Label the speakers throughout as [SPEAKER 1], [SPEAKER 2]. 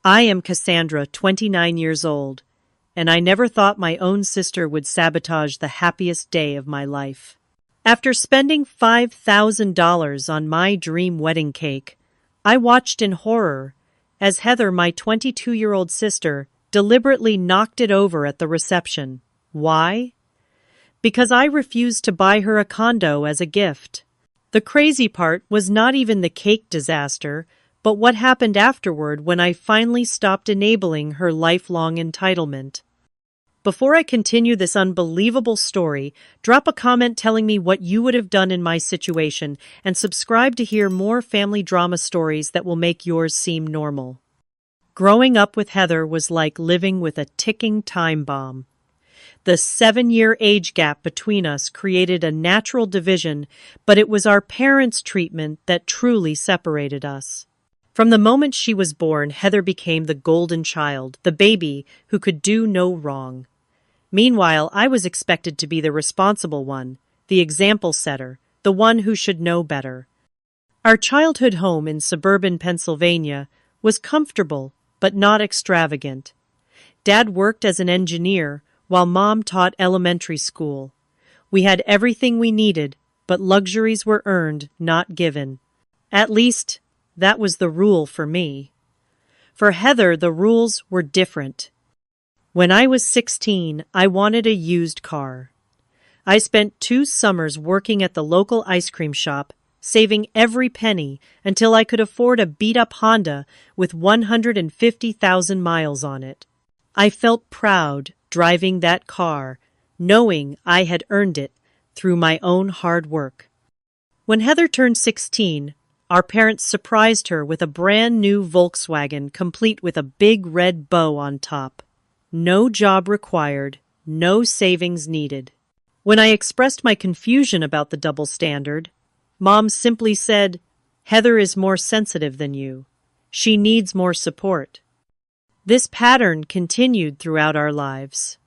[SPEAKER 1] I am Cassandra, 29 years old, and I never thought my own sister would sabotage the happiest day of my life. After spending $5,000 on my dream wedding cake, I watched in horror as Heather, my 22-year-old sister, deliberately knocked it over at the reception. Why? Because I refused to buy her a condo as a gift. The crazy part was not even the cake disaster, but what happened afterward when I finally stopped enabling her lifelong entitlement. Before I continue this unbelievable story, drop a comment telling me what you would have done in my situation, and subscribe to hear more family drama stories that will make yours seem normal. Growing up with Heather was like living with a ticking time bomb. The 7-year age gap between us created a natural division, but it was our parents' treatment that truly separated us. From the moment she was born, Heather became the golden child, the baby who could do no wrong. Meanwhile, I was expected to be the responsible one, the example setter, the one who should know better. Our childhood home in suburban Pennsylvania was comfortable, but not extravagant. Dad worked as an engineer, while Mom taught elementary school. We had everything we needed, but luxuries were earned, not given. At least, that was the rule for me. For Heather, the rules were different. When I was 16, I wanted a used car. I spent 2 summers working at the local ice cream shop, saving every penny until I could afford a beat-up Honda with 150,000 miles on it. I felt proud driving that car, knowing I had earned it through my own hard work. When Heather turned 16, our parents surprised her with a brand new Volkswagen complete with a big red bow on top. No job required, no savings needed. When I expressed my confusion about the double standard, Mom simply said, "Heather is more sensitive than you. She needs more support." This pattern continued throughout our lives.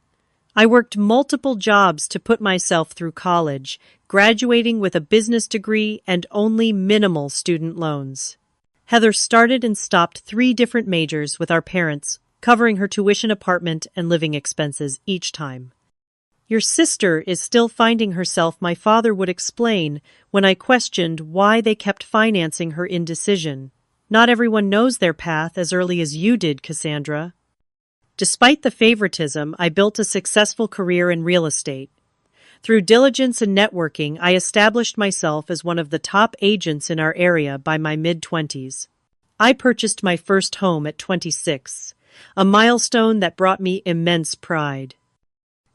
[SPEAKER 1] I worked multiple jobs to put myself through college, graduating with a business degree and only minimal student loans. Heather started and stopped 3 different majors with our parents, covering her tuition, apartment, and living expenses each time. "Your sister is still finding herself," my father would explain when I questioned why they kept financing her indecision. "Not everyone knows their path as early as you did, Cassandra." Despite the favoritism, I built a successful career in real estate. Through diligence and networking, I established myself as one of the top agents in our area by my mid-20s. I purchased my first home at 26, a milestone that brought me immense pride.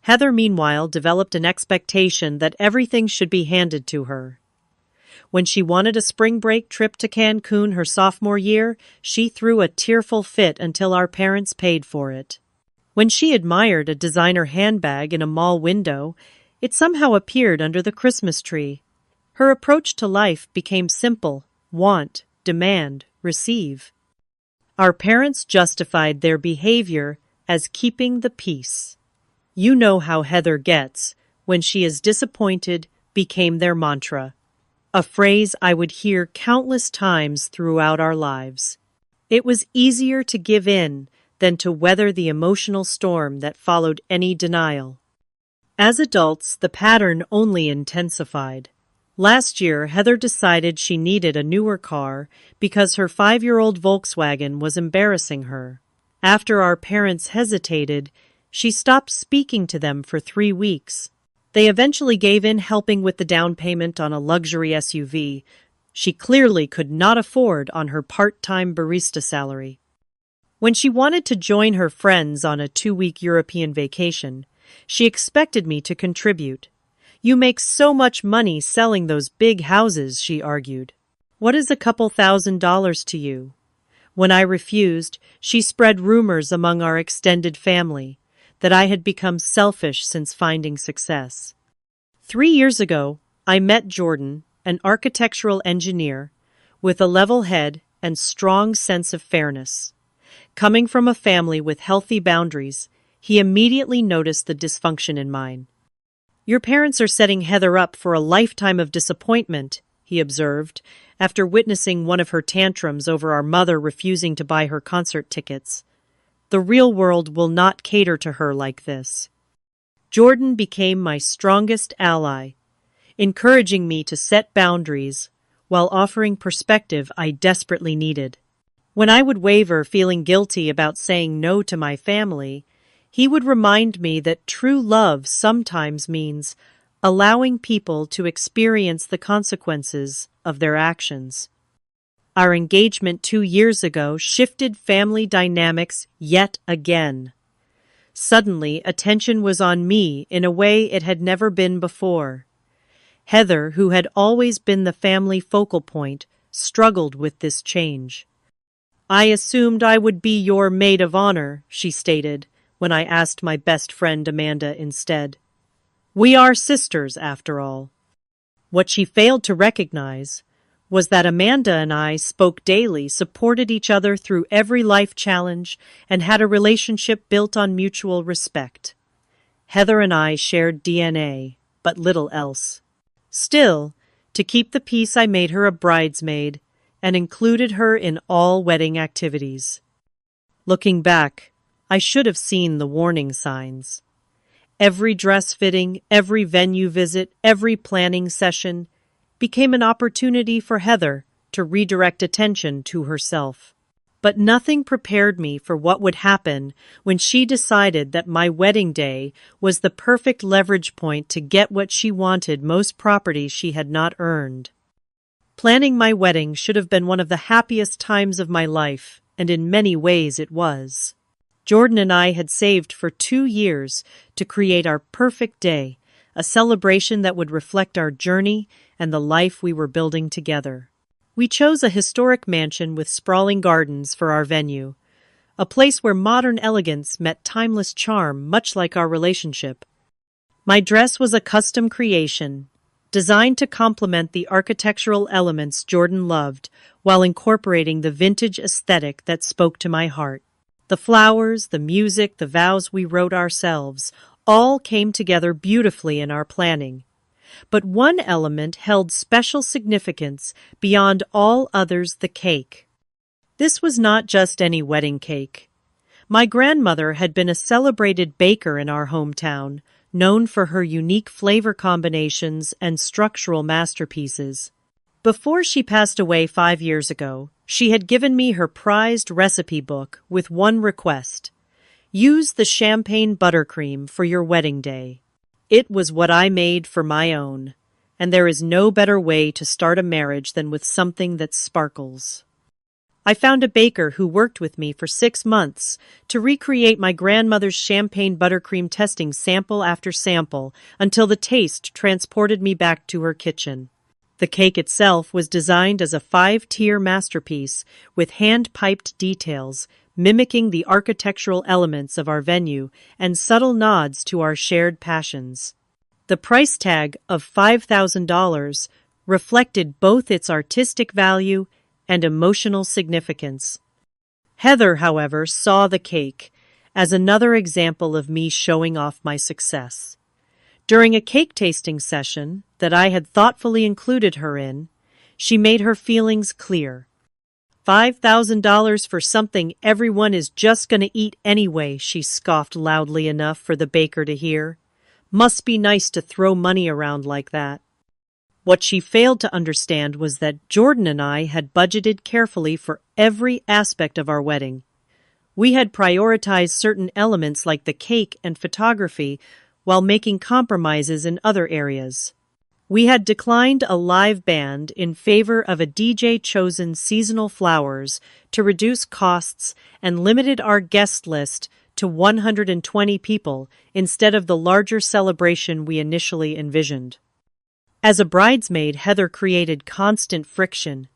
[SPEAKER 1] Heather, meanwhile, developed an expectation that everything should be handed to her. When she wanted a spring break trip to Cancun her sophomore year, she threw a tearful fit until our parents paid for it. When she admired a designer handbag in a mall window, it somehow appeared under the Christmas tree. Her approach to life became simple: want, demand, receive. Our parents justified their behavior as keeping the peace. "You know how Heather gets," when she is disappointed, became their mantra. A phrase I would hear countless times throughout our lives. It was easier to give in than to weather the emotional storm that followed any denial. As adults, the pattern only intensified. Last year, Heather decided she needed a newer car because her 5-year-old Volkswagen was embarrassing her. After our parents hesitated, she stopped speaking to them for 3 weeks. They eventually gave in, helping with the down payment on a luxury SUV she clearly could not afford on her part-time barista salary. When she wanted to join her friends on a 2-week European vacation, she expected me to contribute. "You make so much money selling those big houses," she argued. "What is a couple $1,000s to you?" When I refused, she spread rumors among our extended family that I had become selfish since finding success. 3 years ago, I met Jordan, an architectural engineer, with a level head and strong sense of fairness. Coming from a family with healthy boundaries, he immediately noticed the dysfunction in mine. "Your parents are setting Heather up for a lifetime of disappointment," he observed, after witnessing one of her tantrums over our mother refusing to buy her concert tickets. The real world will not cater to her like this. Jordan became my strongest ally, encouraging me to set boundaries while offering perspective I desperately needed. When I would waver, feeling guilty about saying no to my family, he would remind me that true love sometimes means allowing people to experience the consequences of their actions. Our engagement 2 years ago shifted family dynamics yet again. Suddenly, attention was on me in a way it had never been before. Heather, who had always been the family focal point, struggled with this change. "I assumed I would be your maid of honor," she stated, when I asked my best friend Amanda instead. "We are sisters, after all." What she failed to recognize was that Amanda and I spoke daily, supported each other through every life challenge, and had a relationship built on mutual respect. Heather and I shared DNA, but little else. Still, to keep the peace, I made her a bridesmaid and included her in all wedding activities. Looking back, I should have seen the warning signs. Every dress fitting, every venue visit, every planning session became an opportunity for Heather to redirect attention to herself. But nothing prepared me for what would happen when she decided that my wedding day was the perfect leverage point to get what she wanted, most property she had not earned. Planning my wedding should have been one of the happiest times of my life, and in many ways it was. Jordan and I had saved for 2 years to create our perfect day, a celebration that would reflect our journey and the life we were building together. We chose a historic mansion with sprawling gardens for our venue, a place where modern elegance met timeless charm, much like our relationship. My dress was a custom creation, designed to complement the architectural elements Jordan loved while incorporating the vintage aesthetic that spoke to my heart. The flowers, the music, the vows we wrote ourselves all came together beautifully in our planning. But one element held special significance beyond all others: the cake. This was not just any wedding cake. My grandmother had been a celebrated baker in our hometown, known for her unique flavor combinations and structural masterpieces. Before she passed away 5 years ago, she had given me her prized recipe book with one request: use the champagne buttercream for your wedding day. It was what I made for my own, and there is no better way to start a marriage than with something that sparkles. I found a baker who worked with me for 6 months to recreate my grandmother's champagne buttercream, testing sample after sample until the taste transported me back to her kitchen. The cake itself was designed as a 5-tier masterpiece with hand-piped details mimicking the architectural elements of our venue and subtle nods to our shared passions. The price tag of $5,000 reflected both its artistic value and emotional significance. Heather, however, saw the cake as another example of me showing off my success. During a cake tasting session that I had thoughtfully included her in, she made her feelings clear. $5,000 for something everyone is just going to eat anyway, she scoffed loudly enough for the baker to hear. Must be nice to throw money around like that. What she failed to understand was that Jordan and I had budgeted carefully for every aspect of our wedding. We had prioritized certain elements like the cake and photography while making compromises in other areas. We had declined a live band in favor of a DJ, chosen seasonal flowers to reduce costs, and limited our guest list to 120 people instead of the larger celebration we initially envisioned. As a bridesmaid, Heather created constant friction.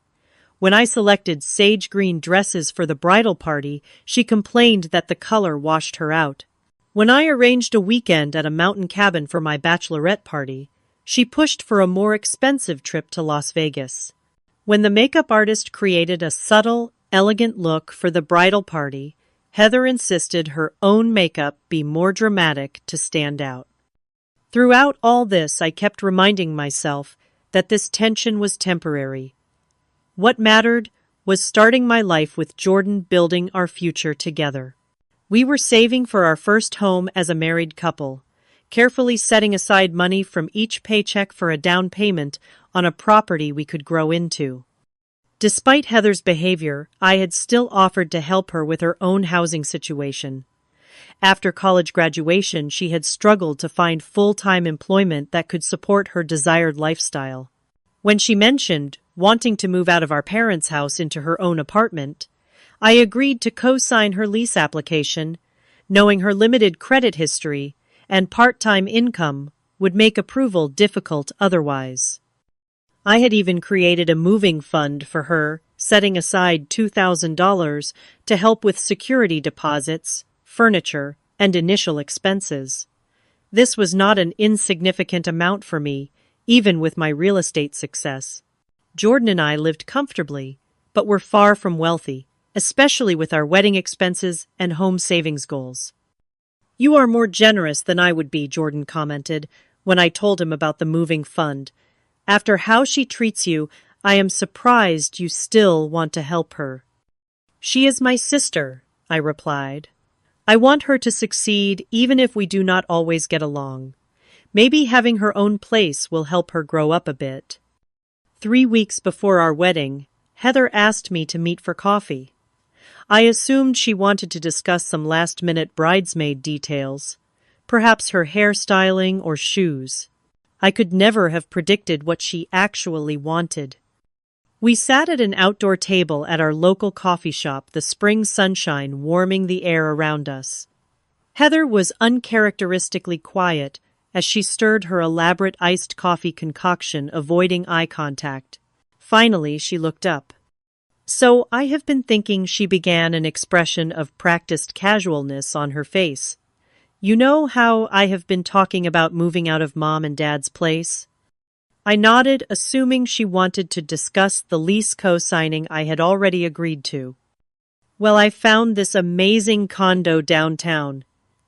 [SPEAKER 1] When I selected sage green dresses for the bridal party, she complained that the color washed her out. When I arranged a weekend at a mountain cabin for my bachelorette party, she pushed for a more expensive trip to Las Vegas. When the makeup artist created a subtle, elegant look for the bridal party, Heather insisted her own makeup be more dramatic to stand out. Throughout all this, I kept reminding myself that this tension was temporary. What mattered was starting my life with Jordan, building our future together. We were saving for our first home as a married couple, carefully setting aside money from each paycheck for a down payment on a property we could grow into. Despite Heather's behavior, I had still offered to help her with her own housing situation. After college graduation, she had struggled to find full-time employment that could support her desired lifestyle. When she mentioned wanting to move out of our parents' house into her own apartment, I agreed to co-sign her lease application, knowing her limited credit history and part-time income would make approval difficult otherwise. I had even created a moving fund for her, setting aside $2,000 to help with security deposits, furniture, and initial expenses. This was not an insignificant amount for me, even with my real estate success. Jordan and I lived comfortably, but were far from wealthy, especially with our wedding expenses and home savings goals. "You are more generous than I would be," Jordan commented when I told him about the moving fund. "After how she treats you, I am surprised you still want to help her." "She is my sister," I replied. "I want her to succeed even if we do not always get along. Maybe having her own place will help her grow up a bit." 3 weeks before our wedding, Heather asked me to meet for coffee. I assumed she wanted to discuss some last-minute bridesmaid details, perhaps her hairstyling or shoes. I could never have predicted what she actually wanted. We sat at an outdoor table at our local coffee shop, the spring sunshine warming the air around us. Heather was uncharacteristically quiet as she stirred her elaborate iced coffee concoction, avoiding eye contact. Finally, she looked up. "So I have been thinking," she began, an expression of practiced casualness on her face. "You know how I have been talking about moving out of Mom and Dad's place?" I nodded, assuming she wanted to discuss the lease co-signing I had already agreed to. "Well, I found this amazing condo downtown.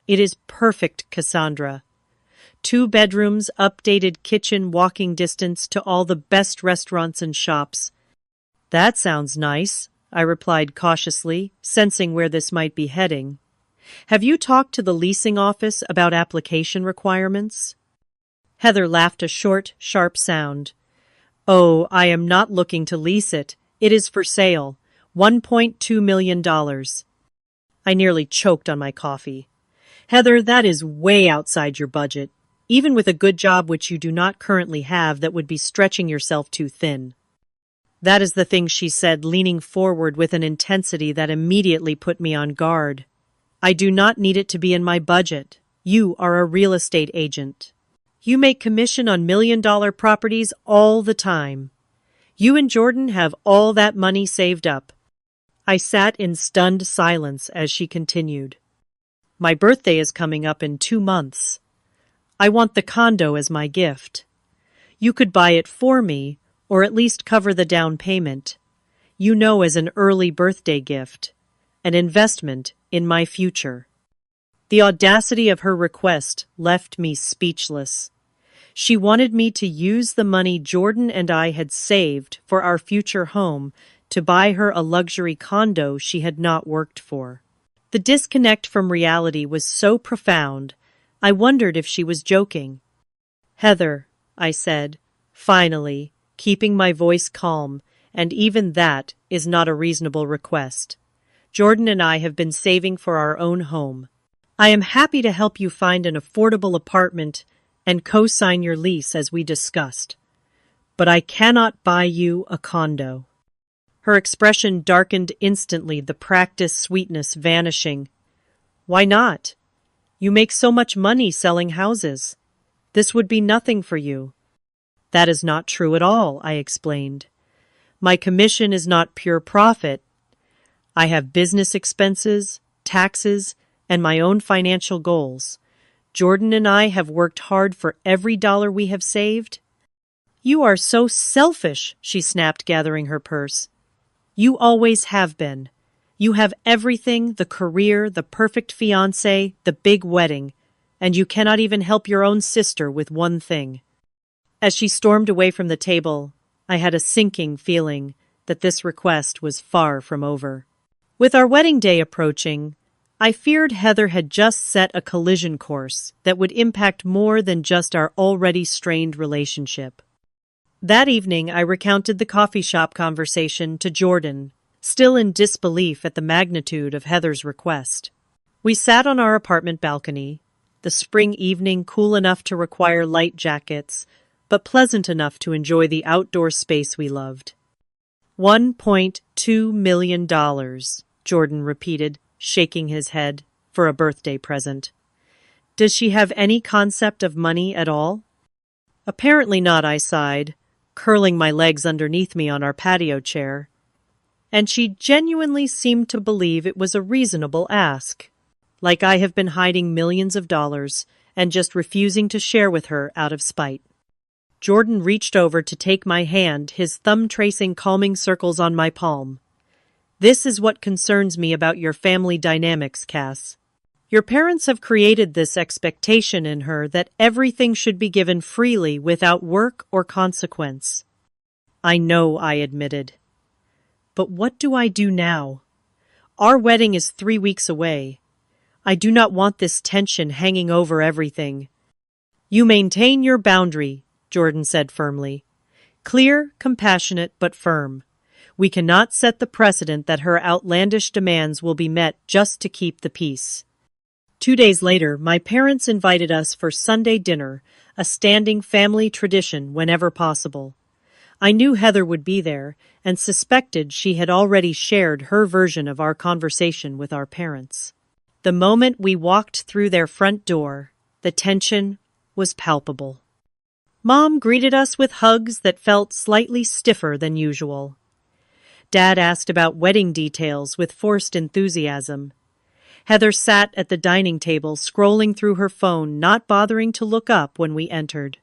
[SPEAKER 1] It is perfect, Cassandra. 2 bedrooms, updated kitchen, walking distance to all the best restaurants and shops." "That sounds nice," I replied cautiously, sensing where this might be heading. "Have you talked to the leasing office about application requirements?" Heather laughed a short, sharp sound. "Oh, I am not looking to lease it. It is for sale. $1.2 million. I nearly choked on my coffee. "Heather, that is way outside your budget. Even with a good job which you do not currently have, that would be stretching yourself too thin." That is the thing she said, leaning forward with an intensity that immediately put me on guard. "I do not need it to be in my budget. You are a real estate agent. You make commission on million-dollar properties all the time. You and Jordan have all that money saved up." I sat in stunned silence as she continued. "My birthday is coming up in 2 months. I want the condo as my gift. You could buy it for me, or at least cover the down payment. You know, as an early birthday gift, an investment in my future." The audacity of her request left me speechless. She wanted me to use the money Jordan and I had saved for our future home to buy her a luxury condo she had not worked for. The disconnect from reality was so profound, I wondered if she was joking. "Heather," I said, finally, keeping my voice calm, "and even that is not a reasonable request. Jordan and I have been saving for our own home. I am happy to help you find an affordable apartment and co-sign your lease as we discussed. But I cannot buy you a condo." Her expression darkened instantly, the practiced sweetness vanishing. "Why not? You make so much money selling houses. This would be nothing for you." "That is not true at all," I explained. "My commission is not pure profit. I have business expenses, taxes, and my own financial goals. Jordan and I have worked hard for every dollar we have saved." "You are so selfish," she snapped, gathering her purse. "You always have been. You have everything, the career, the perfect fiancé, the big wedding, and you cannot even help your own sister with one thing." As she stormed away from the table, I had a sinking feeling that this request was far from over. With our wedding day approaching, I feared Heather had just set a collision course that would impact more than just our already strained relationship. That evening, I recounted the coffee shop conversation to Jordan, still in disbelief at the magnitude of Heather's request. We sat on our apartment balcony, the spring evening cool enough to require light jackets, but pleasant enough to enjoy the outdoor space we loved. $1.2 million, Jordan repeated, shaking his head, for a birthday present. Does she have any concept of money at all? Apparently not, I sighed, curling my legs underneath me on our patio chair. And she genuinely seemed to believe it was a reasonable ask, like I have been hiding millions of dollars and just refusing to share with her out of spite. Jordan reached over to take my hand, his thumb tracing calming circles on my palm. This is what concerns me about your family dynamics, Cass. Your parents have created this expectation in her that everything should be given freely without work or consequence. I know, I admitted. But what do I do now? Our wedding is 3 weeks away. I do not want this tension hanging over everything. You maintain your boundary, Jordan said firmly. Clear, compassionate, but firm. We cannot set the precedent that her outlandish demands will be met just to keep the peace. 2 days later, my parents invited us for Sunday dinner, a standing family tradition whenever possible. I knew Heather would be there, and suspected she had already shared her version of our conversation with our parents. The moment we walked through their front door, the tension was palpable. Mom greeted us with hugs that felt slightly stiffer than usual. Dad asked about wedding details with forced enthusiasm. Heather sat at the dining table, scrolling through her phone, not bothering to look up when we entered.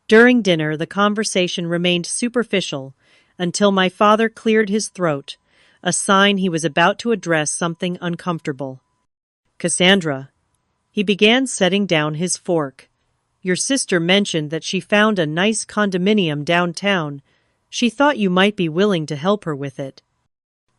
[SPEAKER 1] During dinner, the conversation remained superficial until my father cleared his throat, a sign he was about to address something uncomfortable. Cassandra, he began, setting down his fork. Your sister mentioned that she found a nice condominium downtown. She thought you might be willing to help her with it.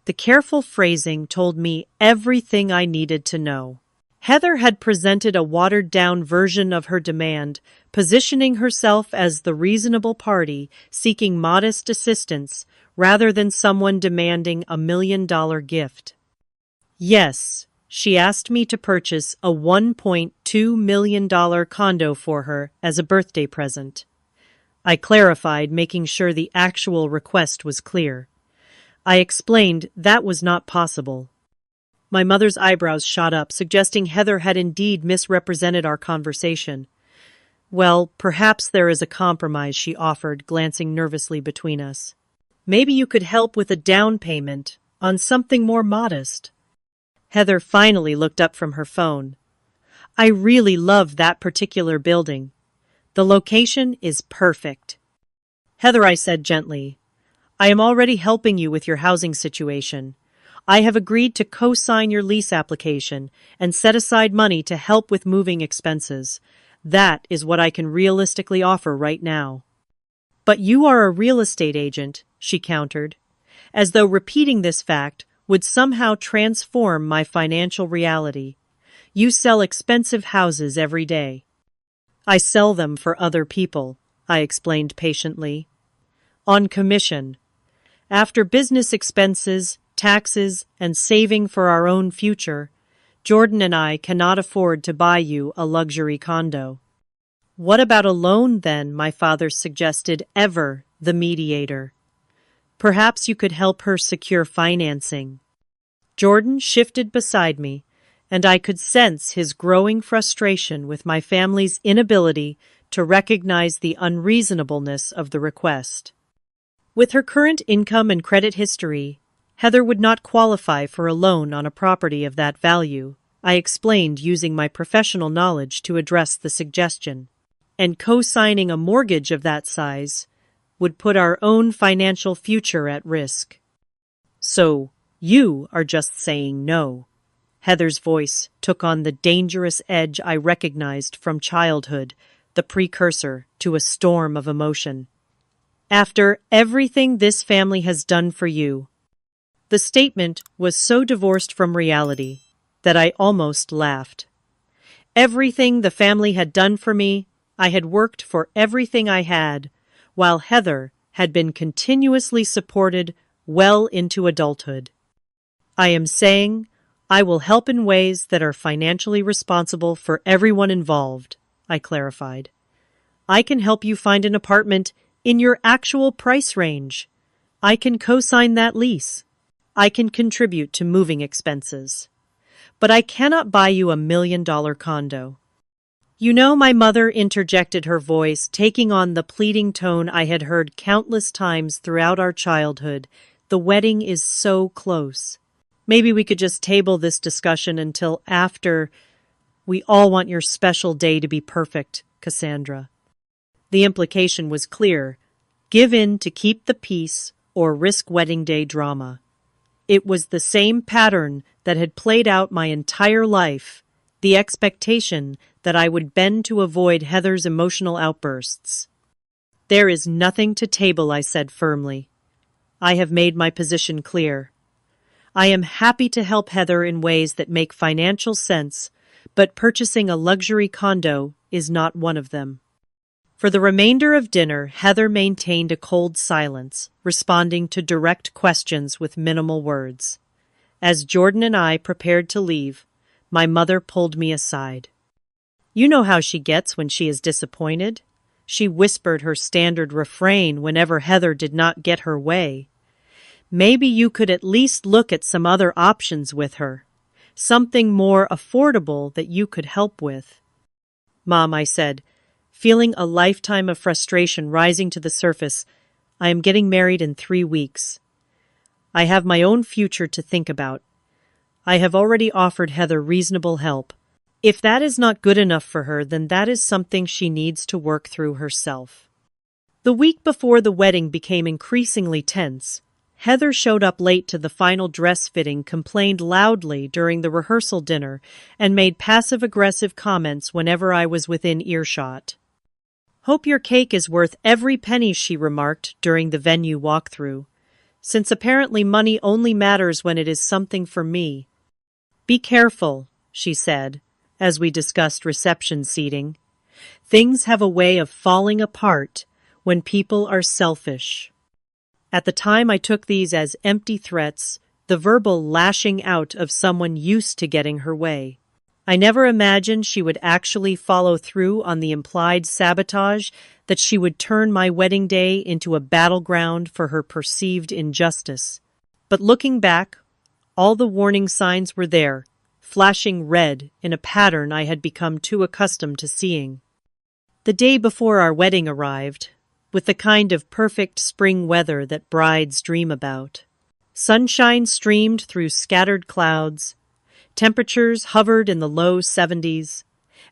[SPEAKER 1] The careful phrasing told me everything I needed to know. Heather had presented a watered-down version of her demand, positioning herself as the reasonable party seeking modest assistance rather than someone demanding $1 million gift. Yes, she asked me to purchase a $1.2 million condo for her as a birthday present. I clarified, making sure the actual request was clear. I explained that was not possible. My mother's eyebrows shot up, suggesting Heather had indeed misrepresented our conversation. Well, perhaps there is a compromise, she offered, glancing nervously between us. Maybe you could help with a down payment on something more modest. Heather finally looked up from her phone. I really love that particular building. The location is perfect. Heather, I said gently, I am already helping you with your housing situation. I have agreed to co-sign your lease application and set aside money to help with moving expenses. That is what I can realistically offer right now. But you are a real estate agent, she countered, as though repeating this fact would somehow transform my financial reality. You sell expensive houses every day. I sell them for other people, I explained patiently. On commission. After business expenses, taxes, and saving for our own future, Jordan and I cannot afford to buy you a luxury condo. What about a loan then? My father suggested, ever the mediator. Perhaps you could help her secure financing. Jordan shifted beside me, and I could sense his growing frustration with my family's inability to recognize the unreasonableness of the request. With her current income and credit history, Heather would not qualify for a loan on a property of that value, I explained, using my professional knowledge to address the suggestion. And co-signing a mortgage of that size would put our own financial future at risk. So, you are just saying no. Heather's voice took on the dangerous edge I recognized from childhood, the precursor to a storm of emotion. After everything this family has done for you. The statement was so divorced from reality that I almost laughed. Everything the family had done for me, I had worked for everything I had, while Heather had been continuously supported well into adulthood. I am saying I will help in ways that are financially responsible for everyone involved, I clarified. I can help you find an apartment in your actual price range. I can co-sign that lease. I can contribute to moving expenses. But I cannot buy you $1 million condo. You know, my mother interjected, her voice taking on the pleading tone I had heard countless times throughout our childhood. The wedding is so close. Maybe we could just table this discussion until after. We all want your special day to be perfect, Cassandra. The implication was clear. Give in to keep the peace or risk wedding day drama. It was the same pattern that had played out my entire life, the expectation that I would bend to avoid Heather's emotional outbursts. There is nothing to table, I said firmly. I have made my position clear. I am happy to help Heather in ways that make financial sense, but purchasing a luxury condo is not one of them. For the remainder of dinner, Heather maintained a cold silence, responding to direct questions with minimal words. As Jordan and I prepared to leave, my mother pulled me aside. You know how she gets when she is disappointed. She whispered her standard refrain whenever Heather did not get her way. Maybe you could at least look at some other options with her. Something more affordable that you could help with. Mom, I said, feeling a lifetime of frustration rising to the surface, I am getting married in 3 weeks. I have my own future to think about. I have already offered Heather reasonable help. If that is not good enough for her, then that is something she needs to work through herself. The week before the wedding became increasingly tense. Heather showed up late to the final dress fitting, complained loudly during the rehearsal dinner, and made passive-aggressive comments whenever I was within earshot. Hope your cake is worth every penny, she remarked during the venue walkthrough, since apparently money only matters when it is something for me. Be careful, she said, as we discussed reception seating. Things have a way of falling apart when people are selfish. At the time, I took these as empty threats, the verbal lashing out of someone used to getting her way. I never imagined she would actually follow through on the implied sabotage, that she would turn my wedding day into a battleground for her perceived injustice. But looking back, all the warning signs were there, flashing red in a pattern I had become too accustomed to seeing. The day before our wedding arrived, with the kind of perfect spring weather that brides dream about. Sunshine streamed through scattered clouds, temperatures hovered in the low 70s,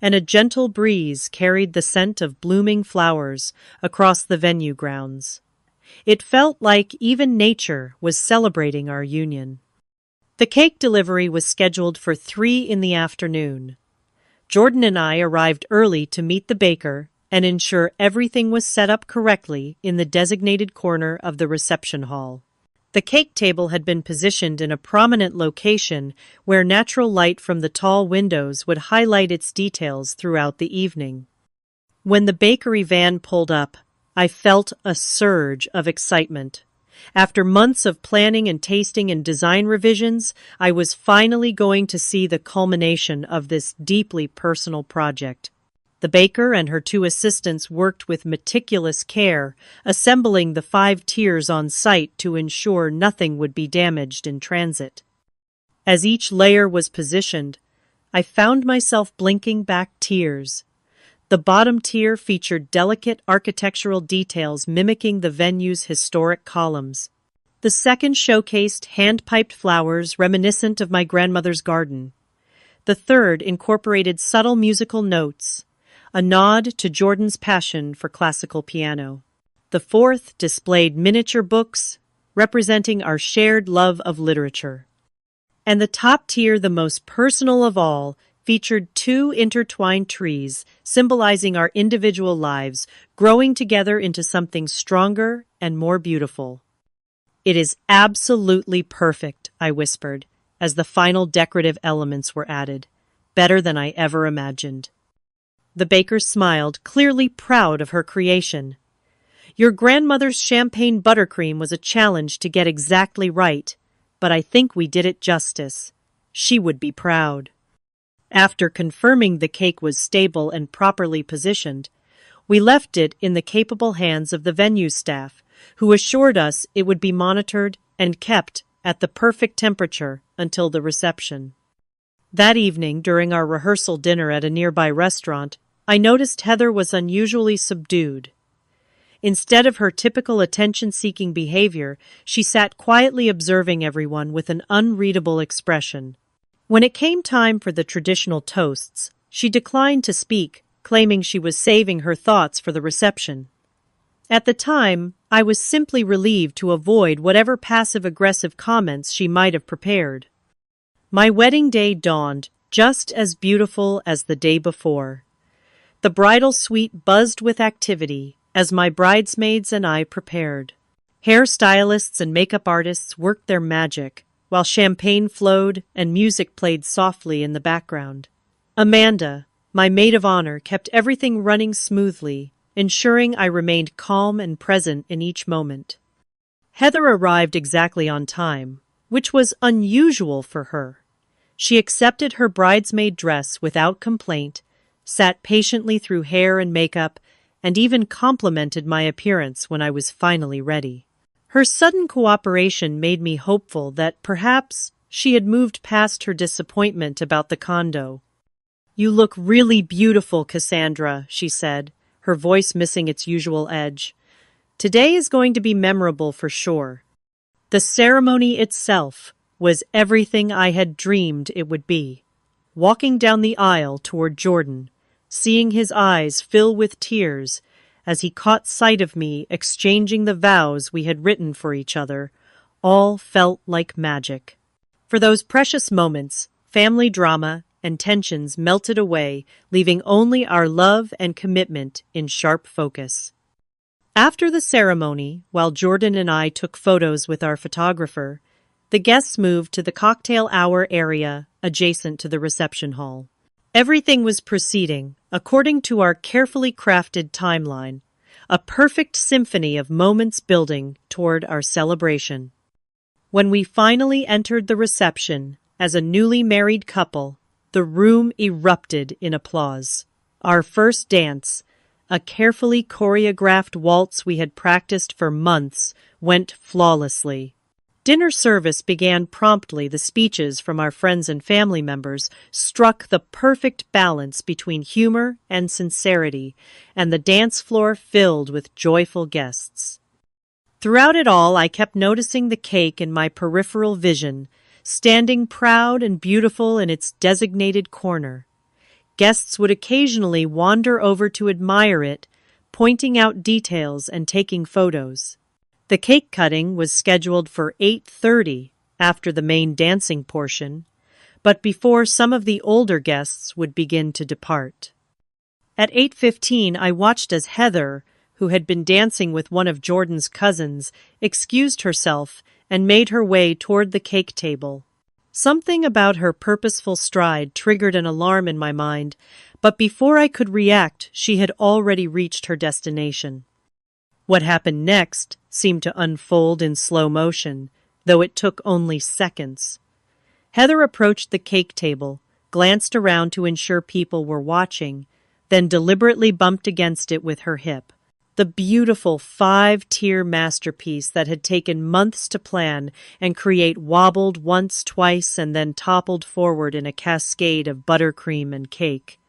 [SPEAKER 1] and a gentle breeze carried the scent of blooming flowers across the venue grounds. It felt like even nature was celebrating our union. The cake delivery was scheduled for 3 in the afternoon. Jordan and I arrived early to meet the baker and ensure everything was set up correctly in the designated corner of the reception hall. The cake table had been positioned in a prominent location where natural light from the tall windows would highlight its details throughout the evening. When the bakery van pulled up, I felt a surge of excitement. After months of planning and tasting and design revisions, I was finally going to see the culmination of this deeply personal project. The baker and her 2 assistants worked with meticulous care, assembling the 5 tiers on site to ensure nothing would be damaged in transit. As each layer was positioned, I found myself blinking back tears. The bottom tier featured delicate architectural details mimicking the venue's historic columns. The second showcased hand-piped flowers reminiscent of my grandmother's garden. The third incorporated subtle musical notes, a nod to Jordan's passion for classical piano. The fourth displayed miniature books, representing our shared love of literature. And the top tier, the most personal of all, featured two intertwined trees, symbolizing our individual lives, growing together into something stronger and more beautiful. "It is absolutely perfect," I whispered, as the final decorative elements were added. "Better than I ever imagined." The baker smiled, clearly proud of her creation. "Your grandmother's champagne buttercream was a challenge to get exactly right, but I think we did it justice. She would be proud." After confirming the cake was stable and properly positioned, we left it in the capable hands of the venue staff, who assured us it would be monitored and kept at the perfect temperature until the reception. That evening, during our rehearsal dinner at a nearby restaurant, I noticed Heather was unusually subdued. Instead of her typical attention-seeking behavior, she sat quietly observing everyone with an unreadable expression. When it came time for the traditional toasts, she declined to speak, claiming she was saving her thoughts for the reception. At the time, I was simply relieved to avoid whatever passive-aggressive comments she might have prepared. My wedding day dawned just as beautiful as the day before. The bridal suite buzzed with activity as my bridesmaids and I prepared. Hairstylists and makeup artists worked their magic, while champagne flowed and music played softly in the background. Amanda, my maid of honor, kept everything running smoothly, ensuring I remained calm and present in each moment. Heather arrived exactly on time, which was unusual for her. She accepted her bridesmaid dress without complaint, sat patiently through hair and makeup, and even complimented my appearance when I was finally ready. Her sudden cooperation made me hopeful that perhaps she had moved past her disappointment about the condo. "You look really beautiful, Cassandra," she said, her voice missing its usual edge. "Today is going to be memorable for sure." The ceremony itself was everything I had dreamed it would be. Walking down the aisle toward Jordan, seeing his eyes fill with tears as he caught sight of me exchanging the vows we had written for each other, all felt like magic. For those precious moments, family drama and tensions melted away, leaving only our love and commitment in sharp focus. After the ceremony, while Jordan and I took photos with our photographer, the guests moved to the cocktail hour area adjacent to the reception hall. Everything was proceeding according to our carefully crafted timeline, a perfect symphony of moments building toward our celebration. When we finally entered the reception as a newly married couple, the room erupted in applause. Our first dance, a carefully choreographed waltz we had practiced for months, went flawlessly. Dinner service began promptly. The speeches from our friends and family members struck the perfect balance between humor and sincerity, and the dance floor filled with joyful guests. Throughout it all, I kept noticing the cake in my peripheral vision, standing proud and beautiful in its designated corner. Guests would occasionally wander over to admire it, pointing out details and taking photos. The cake cutting was scheduled for 8:30 after the main dancing portion, but before some of the older guests would begin to depart. At 8:15, I watched as Heather, who had been dancing with one of Jordan's cousins, excused herself and made her way toward the cake table. Something about her purposeful stride triggered an alarm in my mind, but before I could react, she had already reached her destination. What happened next seemed to unfold in slow motion, though it took only seconds. Heather approached the cake table, glanced around to ensure people were watching, then deliberately bumped against it with her hip. The beautiful 5-tier masterpiece that had taken months to plan and create wobbled once, twice, and then toppled forward in a cascade of buttercream and cake.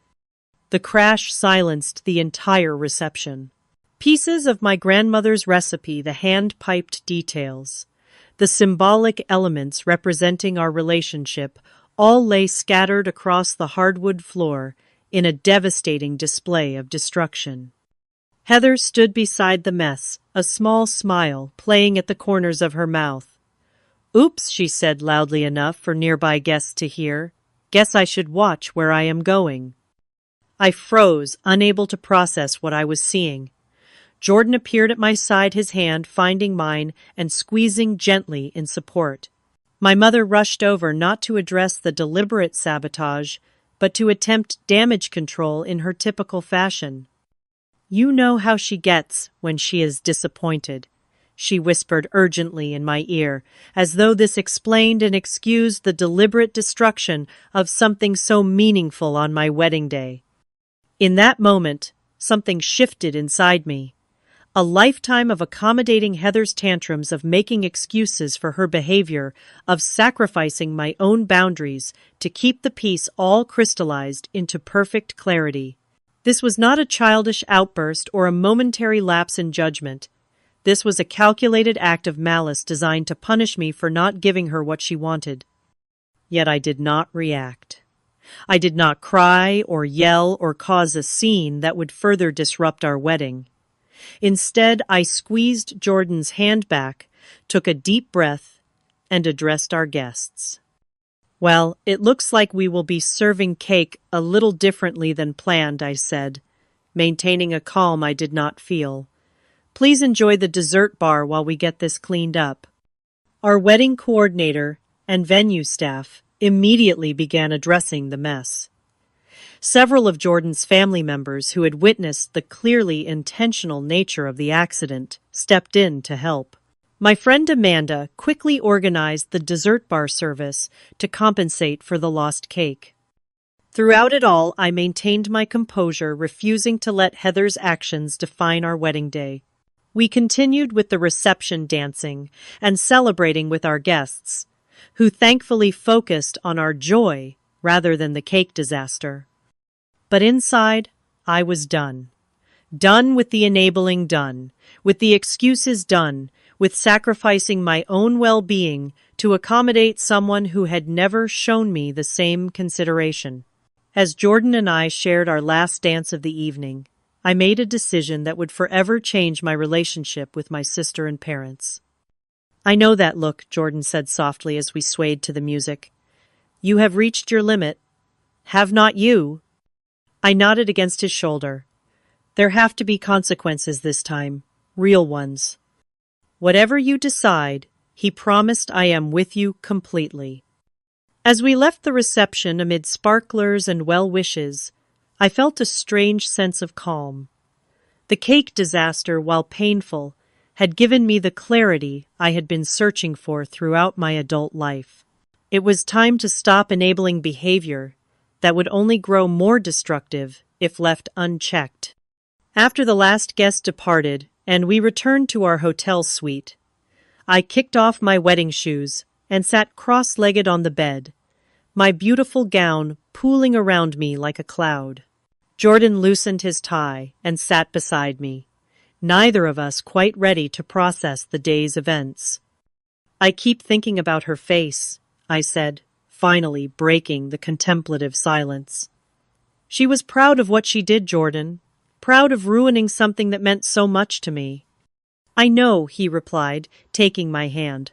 [SPEAKER 1] The crash silenced the entire reception. Pieces of my grandmother's recipe, the hand-piped details, the symbolic elements representing our relationship, all lay scattered across the hardwood floor in a devastating display of destruction. Heather stood beside the mess, a small smile playing at the corners of her mouth. "Oops," she said loudly enough for nearby guests to hear. Guess I should watch where I am going. I froze, unable to process what I was seeing. Jordan appeared at my side, his hand finding mine and squeezing gently in support. My mother rushed over not to address the deliberate sabotage, but to attempt damage control in her typical fashion. "You know how she gets when she is disappointed," she whispered urgently in my ear, as though this explained and excused the deliberate destruction of something so meaningful on my wedding day. In that moment, something shifted inside me. A lifetime of accommodating Heather's tantrums, of making excuses for her behavior, of sacrificing my own boundaries to keep the peace, all crystallized into perfect clarity. This was not a childish outburst or a momentary lapse in judgment. This was a calculated act of malice designed to punish me for not giving her what she wanted. Yet I did not react. I did not cry or yell or cause a scene that would further disrupt our wedding. Instead, I squeezed Jordan's hand back, took a deep breath, and addressed our guests. "Well, it looks like we will be serving cake a little differently than planned," I said, maintaining a calm I did not feel. "Please enjoy the dessert bar while we get this cleaned up." Our wedding coordinator and venue staff immediately began addressing the mess. Several of Jordan's family members, who had witnessed the clearly intentional nature of the accident, stepped in to help. My friend Amanda quickly organized the dessert bar service to compensate for the lost cake. Throughout it all, I maintained my composure, refusing to let Heather's actions define our wedding day. We continued with the reception dancing and celebrating with our guests, who thankfully focused on our joy rather than the cake disaster. But inside, I was done. Done with the enabling, done with the excuses, done with sacrificing my own well-being to accommodate someone who had never shown me the same consideration. As Jordan and I shared our last dance of the evening, I made a decision that would forever change my relationship with my sister and parents. "I know that look," Jordan said softly as we swayed to the music. "You have reached your limit. Have not you?" I nodded against his shoulder. "There have to be consequences this time, real ones." "Whatever you decide," he promised, "I am with you completely." As we left the reception amid sparklers and well wishes, I felt a strange sense of calm. The cake disaster, while painful, had given me the clarity I had been searching for throughout my adult life. It was time to stop enabling behavior that would only grow more destructive if left unchecked. After the last guest departed and we returned to our hotel suite, I kicked off my wedding shoes and sat cross-legged on the bed, my beautiful gown pooling around me like a cloud. Jordan loosened his tie and sat beside me, neither of us quite ready to process the day's events. "I keep thinking about her face," I said, finally breaking the contemplative silence. "She was proud of what she did, Jordan, proud of ruining something that meant so much to me." "I know," he replied, taking my hand.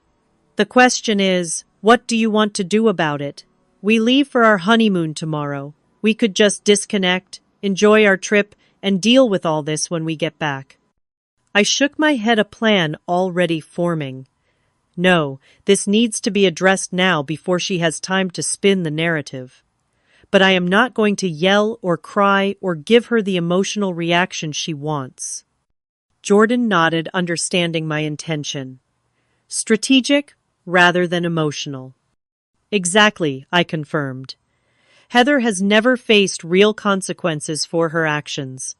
[SPEAKER 1] "The question is, what do you want to do about it? We leave for our honeymoon tomorrow. We could just disconnect, enjoy our trip, and deal with all this when we get back." I shook my head, a plan already forming. "No, this needs to be addressed now before she has time to spin the narrative. But I am not going to yell or cry or give her the emotional reaction she wants." Jordan nodded, understanding my intention. "Strategic rather than emotional." "Exactly," I confirmed. "Heather has never faced real consequences for her actions.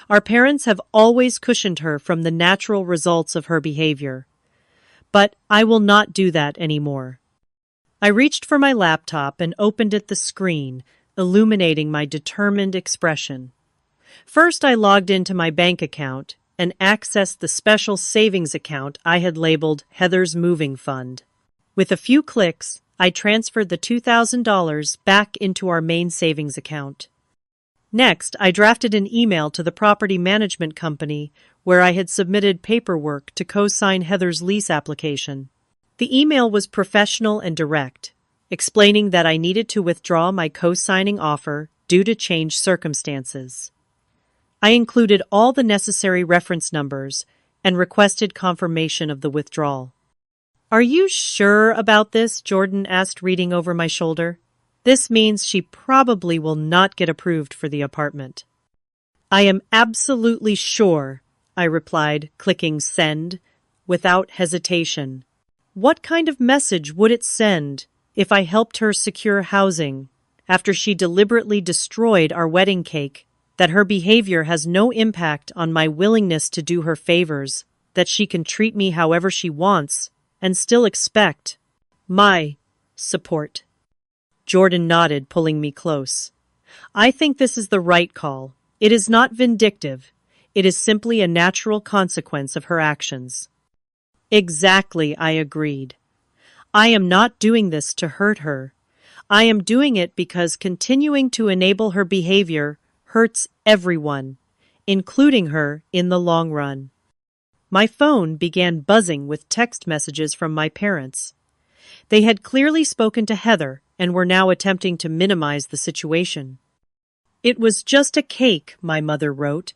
[SPEAKER 1] Our parents have always cushioned her from the natural results of her behavior. But I will not do that anymore." I reached for my laptop and opened at the screen, illuminating my determined expression. First, I logged into my bank account and accessed the special savings account I had labeled Heather's Moving Fund. With a few clicks, I transferred the $2,000 back into our main savings account. Next, I drafted an email to the property management company where I had submitted paperwork to co-sign Heather's lease application. The email was professional and direct, explaining that I needed to withdraw my co-signing offer due to changed circumstances. I included all the necessary reference numbers and requested confirmation of the withdrawal. "Are you sure about this?" Jordan asked, reading over my shoulder. "This means she probably will not get approved for the apartment." "I am absolutely sure," I replied, clicking send without hesitation. What kind of message would it send if I helped her secure housing after she deliberately destroyed our wedding cake, that her behavior has no impact on my willingness to do her favors, that she can treat me however she wants and still expect my support? Jordan nodded, pulling me close. "I think this is the right call. It is not vindictive. It is simply a natural consequence of her actions." "Exactly," I agreed. "I am not doing this to hurt her. I am doing it because continuing to enable her behavior hurts everyone, including her, in the long run." My phone began buzzing with text messages from my parents. They had clearly spoken to Heather and were now attempting to minimize the situation. "It was just a cake," my mother wrote.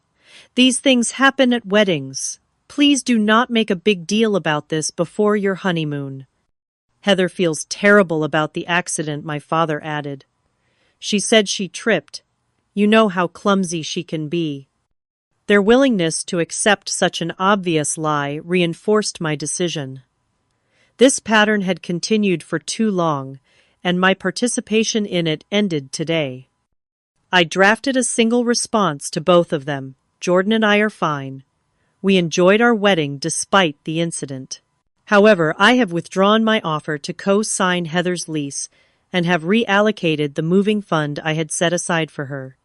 [SPEAKER 1] "These things happen at weddings. Please do not make a big deal about this before your honeymoon." "Heather feels terrible about the accident," my father added. "She said she tripped. You know how clumsy she can be." Their willingness to accept such an obvious lie reinforced my decision. This pattern had continued for too long, and my participation in it ended today. I drafted a single response to both of them. "Jordan and I are fine. We enjoyed our wedding despite the incident. However, I have withdrawn my offer to co-sign Heather's lease and have reallocated the moving fund I had set aside for her.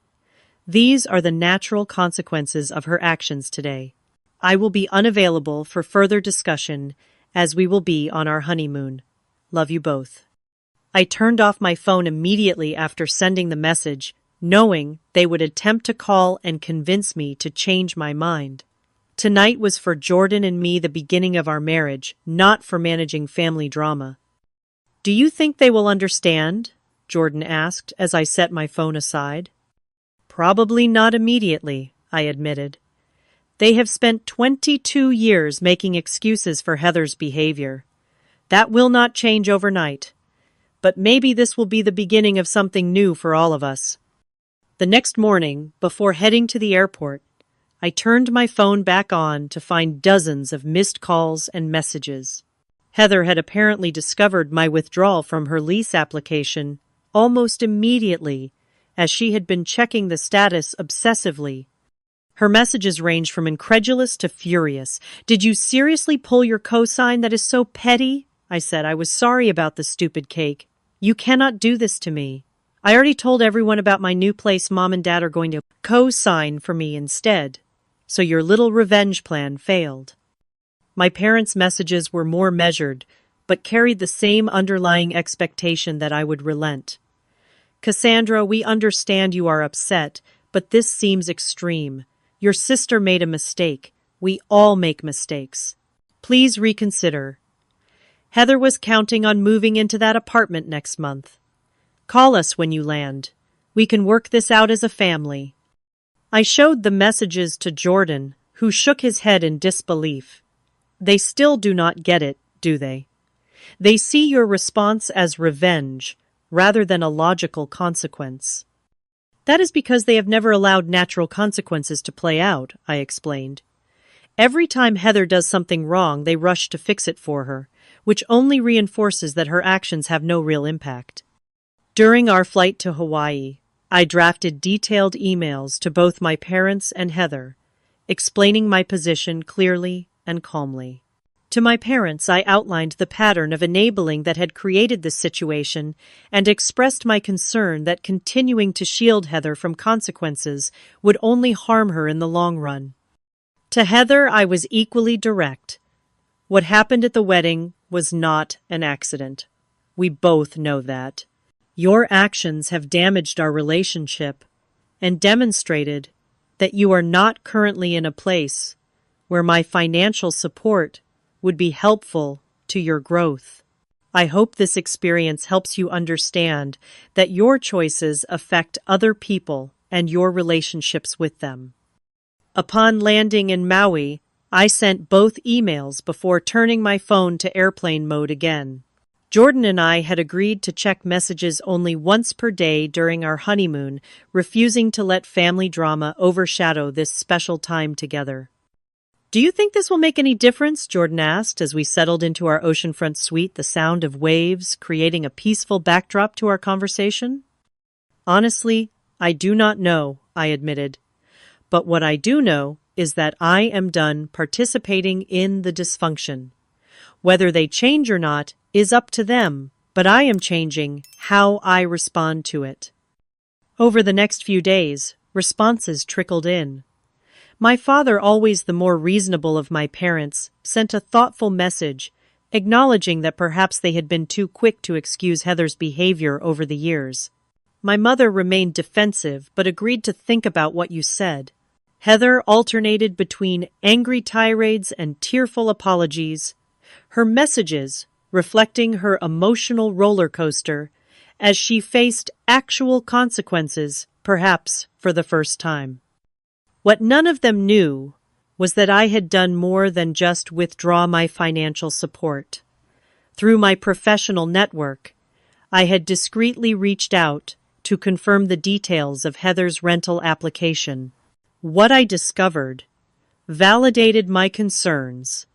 [SPEAKER 1] These are the natural consequences of her actions today. I will be unavailable for further discussion as we will be on our honeymoon. Love you both." I turned off my phone immediately after sending the message, knowing they would attempt to call and convince me to change my mind. Tonight was for Jordan and me the beginning of our marriage, not for managing family drama. "Do you think they will understand?" Jordan asked as I set my phone aside. "Probably not immediately," I admitted. "They have spent 22 years making excuses for Heather's behavior. That will not change overnight. But maybe this will be the beginning of something new for all of us." The next morning, before heading to the airport, I turned my phone back on to find dozens of missed calls and messages. Heather had apparently discovered my withdrawal from her lease application almost immediately, as she had been checking the status obsessively. Her messages ranged from incredulous to furious. "Did you seriously pull your cosign? That is so petty." I said. "I was sorry about the stupid cake. You cannot do this to me. I already told everyone about my new place. Mom and Dad are going to co-sign for me instead. So your little revenge plan failed." My parents' messages were more measured, but carried the same underlying expectation that I would relent. "Cassandra, we understand you are upset, but this seems extreme. Your sister made a mistake. We all make mistakes. Please reconsider. Heather was counting on moving into that apartment next month. Call us when you land. We can work this out as a family." I showed the messages to Jordan, who shook his head in disbelief. "They still do not get it, do they? They see your response as revenge, rather than a logical consequence." "That is because they have never allowed natural consequences to play out," I explained. "Every time Heather does something wrong, they rush to fix it for her, which only reinforces that her actions have no real impact." During our flight to Hawaii, I drafted detailed emails to both my parents and Heather, explaining my position clearly and calmly. To my parents, I outlined the pattern of enabling that had created this situation and expressed my concern that continuing to shield Heather from consequences would only harm her in the long run. To Heather, I was equally direct. What happened at the wedding was not an accident. We both know that. Your actions have damaged our relationship and demonstrated that you are not currently in a place where my financial support would be helpful to your growth. I hope this experience helps you understand that your choices affect other people and your relationships with them. Upon landing in Maui, I sent both emails before turning my phone to airplane mode again. Jordan and I had agreed to check messages only once per day during our honeymoon, refusing to let family drama overshadow this special time together. "Do you think this will make any difference?" Jordan asked as we settled into our oceanfront suite, the sound of waves creating a peaceful backdrop to our conversation. "Honestly, I do not know," I admitted. "But what I do know is that I am done participating in the dysfunction. Whether they change or not is up to them, but I am changing how I respond to it." Over the next few days, responses trickled in. My father, always the more reasonable of my parents, sent a thoughtful message, acknowledging that perhaps they had been too quick to excuse Heather's behavior over the years. My mother remained defensive, but agreed to think about what you said. Heather alternated between angry tirades and tearful apologies, her messages reflecting her emotional roller coaster as she faced actual consequences, perhaps for the first time. What none of them knew was that I had done more than just withdraw my financial support. Through my professional network, I had discreetly reached out to confirm the details of Heather's rental application. What I discovered validated my concerns.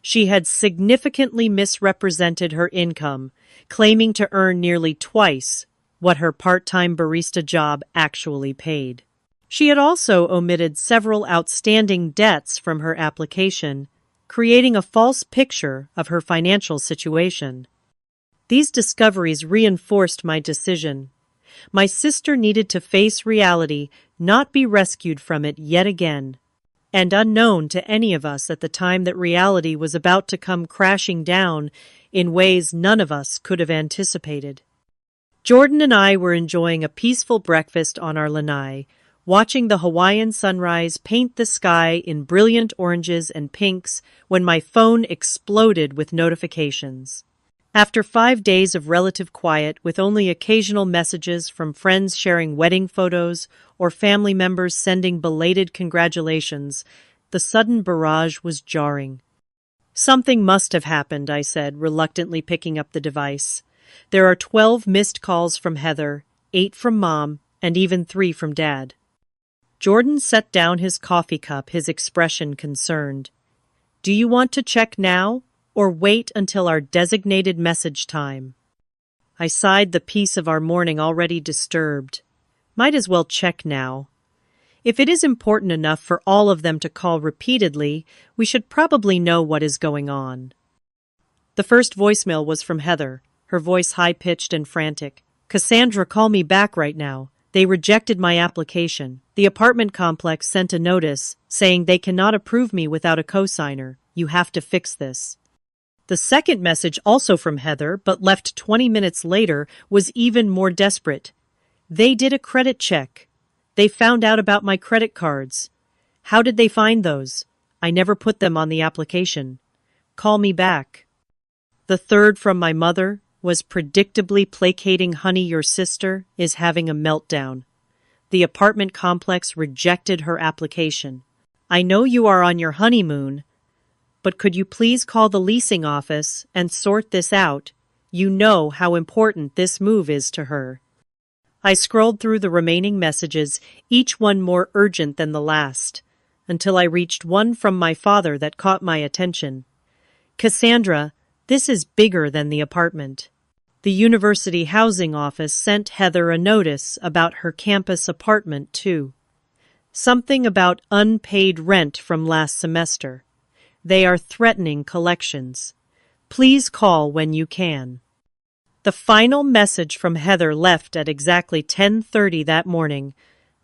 [SPEAKER 1] She had significantly misrepresented her income, claiming to earn nearly twice what her part-time barista job actually paid. She had also omitted several outstanding debts from her application, creating a false picture of her financial situation. These discoveries reinforced my decision. My sister needed to face reality, not be rescued from it yet again. And unknown to any of us at the time, that reality was about to come crashing down in ways none of us could have anticipated. Jordan and I were enjoying a peaceful breakfast on our lanai, watching the Hawaiian sunrise paint the sky in brilliant oranges and pinks when my phone exploded with notifications. After 5 days of relative quiet, with only occasional messages from friends sharing wedding photos or family members sending belated congratulations, the sudden barrage was jarring. "Something must have happened," I said, reluctantly picking up the device. "There are 12 missed calls from Heather, 8 from Mom, and even 3 from Dad." Jordan set down his coffee cup, his expression concerned. "Do you want to check now, or wait until our designated message time?" I sighed, the peace of our morning already disturbed. Might as well check now. If it is important enough for all of them to call repeatedly, we should probably know what is going on. The first voicemail was from Heather, her voice high-pitched and frantic. "Cassandra, call me back right now. They rejected my application. The apartment complex sent a notice saying they cannot approve me without a cosigner. You have to fix this." The second message, also from Heather, but left 20 minutes later, was even more desperate. "They did a credit check. They found out about my credit cards. How did they find those? I never put them on the application. Call me back." The third, from my mother, was predictably placating. "Honey, your sister is having a meltdown. The apartment complex rejected her application. I know you are on your honeymoon, but could you please call the leasing office and sort this out? You know how important this move is to her." I scrolled through the remaining messages, each one more urgent than the last, until I reached one from my father that caught my attention. "Cassandra, this is bigger than the apartment. The university housing office sent Heather a notice about her campus apartment, too. Something about unpaid rent from last semester. They are threatening collections. Please call when you can." The final message from Heather, left at exactly 10:30 that morning,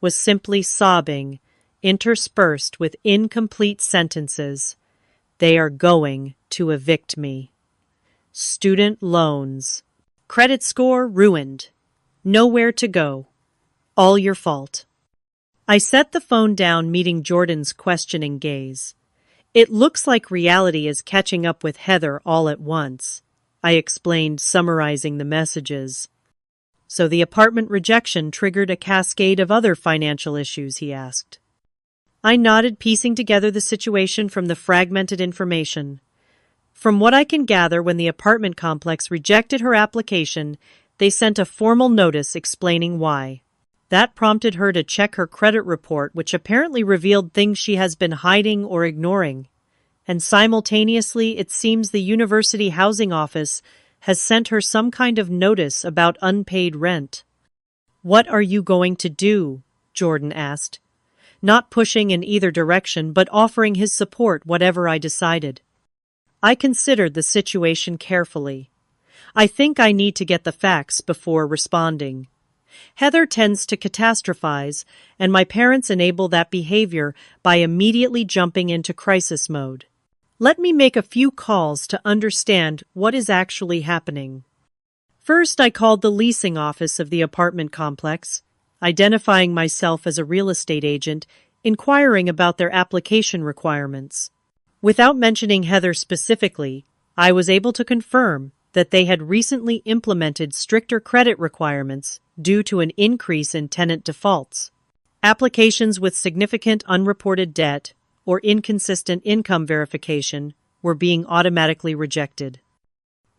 [SPEAKER 1] was simply sobbing, interspersed with incomplete sentences. "They are going to evict me. Student loans. Credit score ruined. Nowhere to go. All your fault." I set the phone down, meeting Jordan's questioning gaze. "It looks like reality is catching up with Heather all at once. I explained, summarizing the messages. So the apartment rejection triggered a cascade of other financial issues, he asked. I nodded, piecing together the situation from the fragmented information. From what I can gather, when the apartment complex rejected her application, they sent a formal notice explaining why. That prompted her to check her credit report, which apparently revealed things she has been hiding or ignoring. And simultaneously, it seems the university housing office has sent her some kind of notice about unpaid rent. What are you going to do? Jordan asked, not pushing in either direction but offering his support whatever I decided. I considered the situation carefully. I think I need to get the facts before responding. Heather tends to catastrophize, and my parents enable that behavior by immediately jumping into crisis mode. Let me make a few calls to understand what is actually happening. First, I called the leasing office of the apartment complex, identifying myself as a real estate agent, inquiring about their application requirements. Without mentioning Heather specifically, I was able to confirm that they had recently implemented stricter credit requirements due to an increase in tenant defaults. Applications with significant unreported debt or inconsistent income verification were being automatically rejected.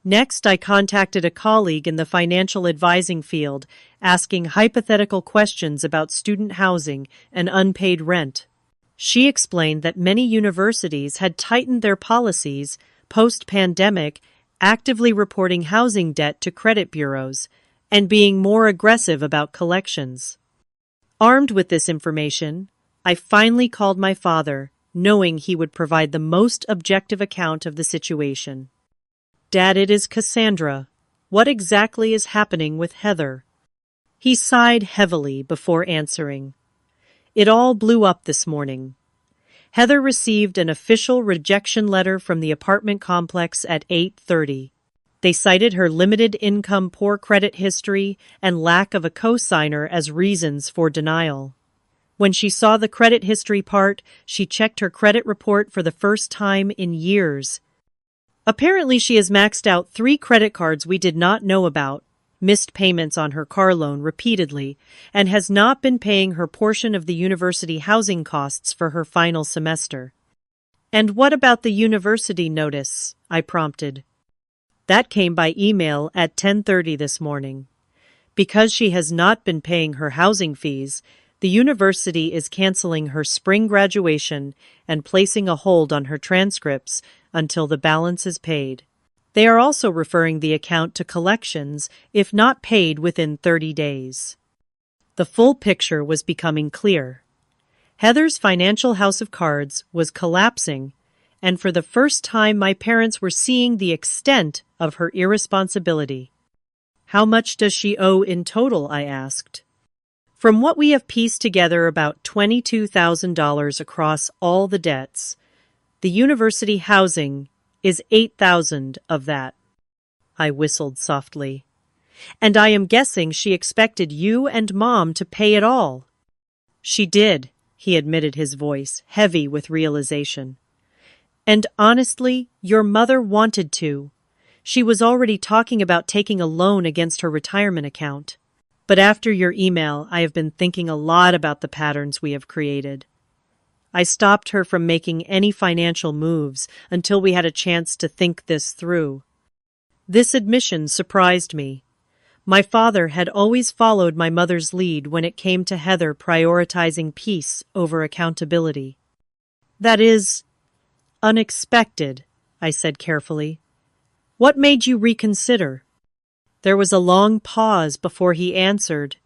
[SPEAKER 1] Next, I contacted a colleague in the financial advising field, asking hypothetical questions about student housing and unpaid rent. She explained that many universities had tightened their policies post-pandemic, actively reporting housing debt to credit bureaus and being more aggressive about collections. Armed with this information, I finally called my father, knowing he would provide the most objective account of the situation. Dad, it is Cassandra. What exactly is happening with Heather? He sighed heavily before answering. It all blew up this morning. Heather received an official rejection letter from the apartment complex at 8:30. They cited her limited income, poor credit history, and lack of a co-signer as reasons for denial. When she saw the credit history part, she checked her credit report for the first time in years. Apparently, she has maxed out 3 credit cards we did not know about, missed payments on her car loan repeatedly, and has not been paying her portion of the university housing costs for her final semester. And what about the university notice? I prompted. That came by email at 10:30 this morning. Because she has not been paying her housing fees, the university is canceling her spring graduation and placing a hold on her transcripts until the balance is paid. They are also referring the account to collections if not paid within 30 days. The full picture was becoming clear. Heather's financial house of cards was collapsing, and for the first time my parents were seeing the extent of her irresponsibility. How much does she owe in total? I asked. From what we have pieced together, about $22,000 across all the debts. The university housing is $8,000 of that. I whistled softly. And I am guessing she expected you and Mom to pay it all. She did, he admitted, his voice heavy with realization. And honestly, your mother wanted to. She was already talking about taking a loan against her retirement account. But after your email, I have been thinking a lot about the patterns we have created. I stopped her from making any financial moves until we had a chance to think this through. This admission surprised me. My father had always followed my mother's lead when it came to Heather prioritizing peace over accountability. That is unexpected, I said carefully. What made you reconsider? There was a long pause before he answered.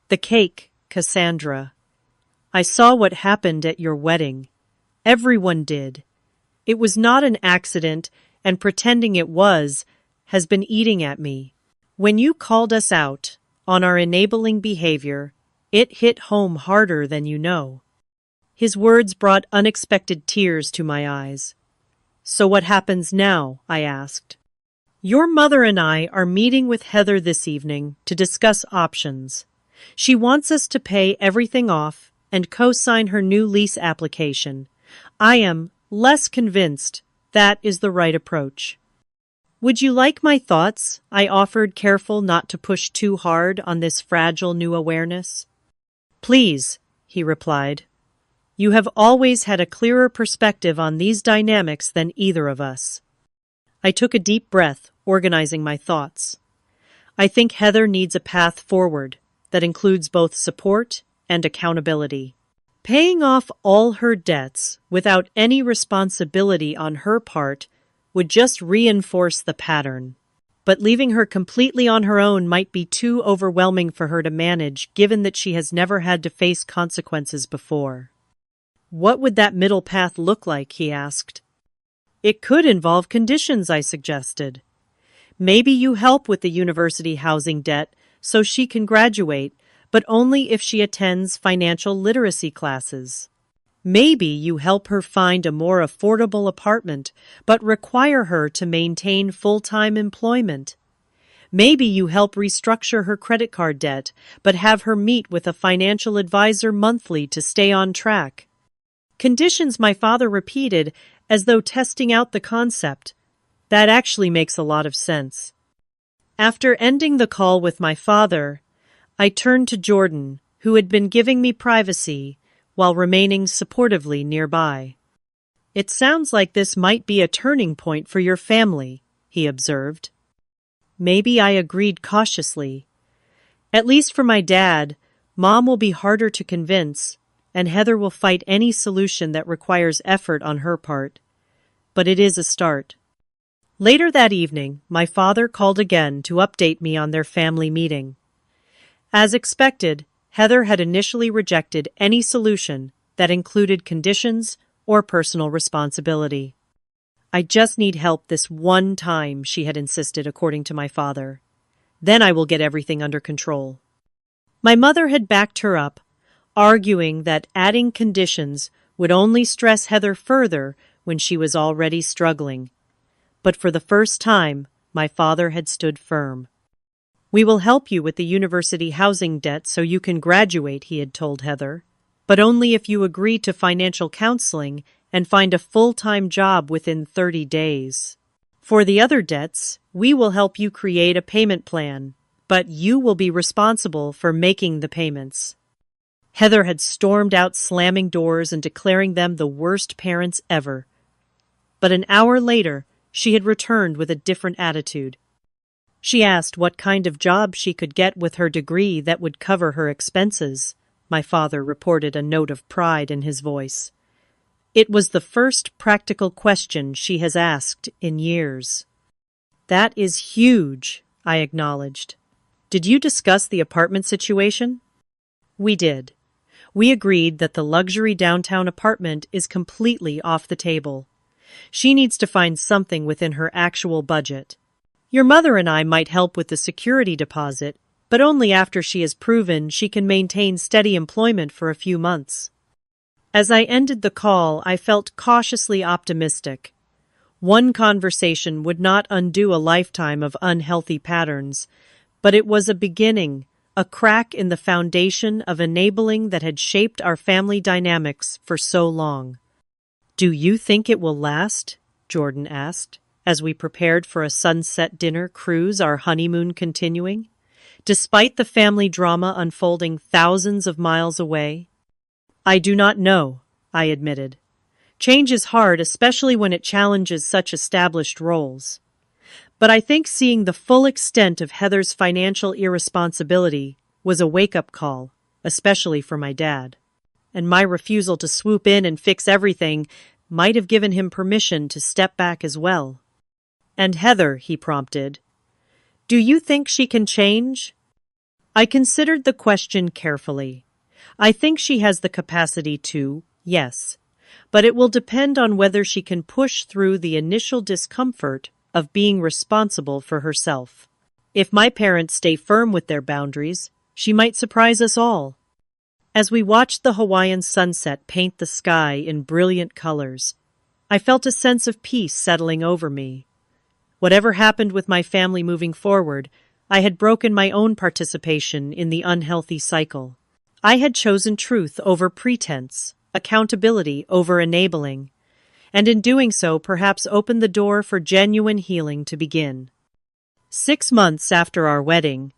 [SPEAKER 1] The cake, Cassandra. I saw what happened at your wedding. Everyone did. It was not an accident, and pretending it was has been eating at me. When you called us out on our enabling behavior, it hit home harder than you know. His words brought unexpected tears to my eyes. So what happens now? I asked. Your mother and I are meeting with Heather this evening to discuss options. She wants us to pay everything off and co-sign her new lease application. I am less convinced that is the right approach. Would you like my thoughts? I offered, careful not to push too hard on this fragile new awareness. Please, he replied. You have always had a clearer perspective on these dynamics than either of us. I took a deep breath, organizing my thoughts. I think Heather needs a path forward that includes both support and accountability. Paying off all her debts without any responsibility on her part would just reinforce the pattern. But leaving her completely on her own might be too overwhelming for her to manage, given that she has never had to face consequences before. What would that middle path look like? He asked. It could involve conditions, I suggested. Maybe you help with the university housing debt so she can graduate, but only if she attends financial literacy classes. Maybe you help her find a more affordable apartment, but require her to maintain full-time employment. Maybe you help restructure her credit card debt, but have her meet with a financial advisor monthly to stay on track. Conditions, my father repeated, as though testing out the concept. That actually makes a lot of sense. After ending the call with my father, I turned to Jordan, who had been giving me privacy while remaining supportively nearby. It sounds like this might be a turning point for your family, he observed. Maybe, I agreed cautiously. At least for my dad, Mom will be harder to convince, and Heather will fight any solution that requires effort on her part. But it is a start. Later that evening, my father called again to update me on their family meeting. As expected, Heather had initially rejected any solution that included conditions or personal responsibility. I just need help this one time, she had insisted, according to my father. Then I will get everything under control. My mother had backed her up, arguing that adding conditions would only stress Heather further when she was already struggling. But for the first time, my father had stood firm. We will help you with the university housing debt so you can graduate, he had told Heather, but only if you agree to financial counseling and find a full-time job within 30 days. For the other debts, we will help you create a payment plan, but you will be responsible for making the payments. Heather had stormed out, slamming doors and declaring them the worst parents ever. But an hour later, she had returned with a different attitude. She asked what kind of job she could get with her degree that would cover her expenses. My father reported, a note of pride in his voice. It was the first practical question she has asked in years. That is huge, I acknowledged. Did you discuss the apartment situation? We did. We agreed that the luxury downtown apartment is completely off the table. She needs to find something within her actual budget. Your mother and I might help with the security deposit, but only after she has proven she can maintain steady employment for a few months. As I ended the call, I felt cautiously optimistic. One conversation would not undo a lifetime of unhealthy patterns, but it was a beginning, a crack in the foundation of enabling that had shaped our family dynamics for so long. Do you think it will last? Jordan asked, as we prepared for a sunset dinner cruise, our honeymoon continuing, despite the family drama unfolding thousands of miles away. I do not know, I admitted. Change is hard, especially when it challenges such established roles. But I think seeing the full extent of Heather's financial irresponsibility was a wake-up call, especially for my dad. And my refusal to swoop in and fix everything might have given him permission to step back as well. And Heather, he prompted, do you think she can change? I considered the question carefully. I think she has the capacity to, yes, but it will depend on whether she can push through the initial discomfort of being responsible for herself. If my parents stay firm with their boundaries, she might surprise us all. As we watched the Hawaiian sunset paint the sky in brilliant colors, I felt a sense of peace settling over me. Whatever happened with my family moving forward, I had broken my own participation in the unhealthy cycle. I had chosen truth over pretense, accountability over enabling, and in doing so perhaps opened the door for genuine healing to begin. 6 months after our wedding,